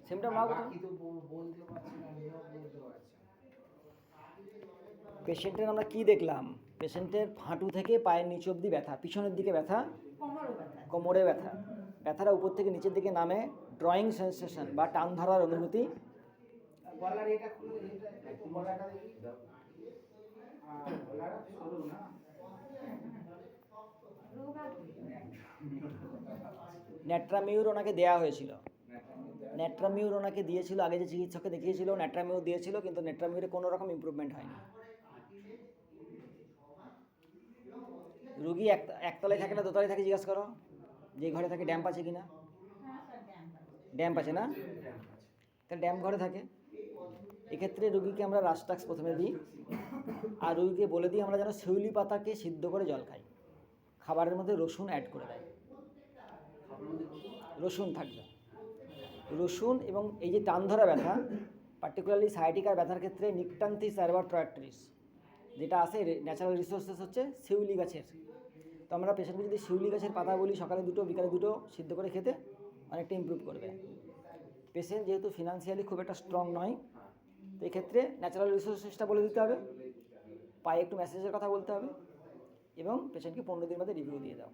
Symptom নাও কথা। পেশেন্টের আমরা কি দেখলাম? পেশেন্টের হাঁটু থেকে পায়ের নিচ অবধি ব্যথা, পিছনের দিকে ব্যথা, কোমরে ব্যথা, ব্যথাটা উপর থেকে নিচের দিকে নামে, ড্রয়িং সেন্সেশন বা টান ধরার অনুভূতি, ন্যাট্রামিউর ওনাকে দেওয়া হয়েছিল, ন্যাট্রামিউর ওনাকে দিয়েছিল, আগে যে চিকিৎসককে দেখিয়েছিল ন্যাট্রামিউর দিয়েছিল, কিন্তু ন্যাট্রামিউরে কোনো রকম ইমপ্রুভমেন্ট হয়নি। রুগী একতলায় থাকে না দোতলায় থাকে জিজ্ঞাসা করো, যে ঘরে থাকে ড্যাম্প আছে কিনা? ড্যাম্প আছে না? তাহলে ড্যাম্প ঘরে থাকে। এক্ষেত্রে রুগীকে আমরা রাস্টাক্স প্রথমে দিই, আর রুগীকে বলে দিই আমরা যেন শিউলি পাতাকে সিদ্ধ করে জল খাই, খাবারের মধ্যে রসুন অ্যাড করে দেয়, রসুন থাকবে, রসুন। এবং এই যে টান ধরা ব্যথা, পার্টিকুলারলি সায়াটিকার ব্যথার ক্ষেত্রে নিকটান্থিস অ্যারবাট্রাক্টরিস যেটা আছে, ন্যাচারাল রিসোর্সেস হচ্ছে শিউলি গাছের। তো আমরা পেশেন্টকে যদি শিউলি গাছের পাতা বলি সকালে 2টো বিকালে 2টো সিদ্ধ করে খেতে, অনেকটা ইমপ্রুভ করবে। পেশেন্ট যেহেতু ফিনান্সিয়ালি খুব একটা স্ট্রং নয়, তো এক্ষেত্রে ন্যাচারাল রিসোর্সেসটা বলে দিতে হবে, পায়ে একটু ম্যাসেজের কথা বলতে হবে, এবং পেশেন্টকে 15 দিন বাদে রিভিউ দিয়ে দাও।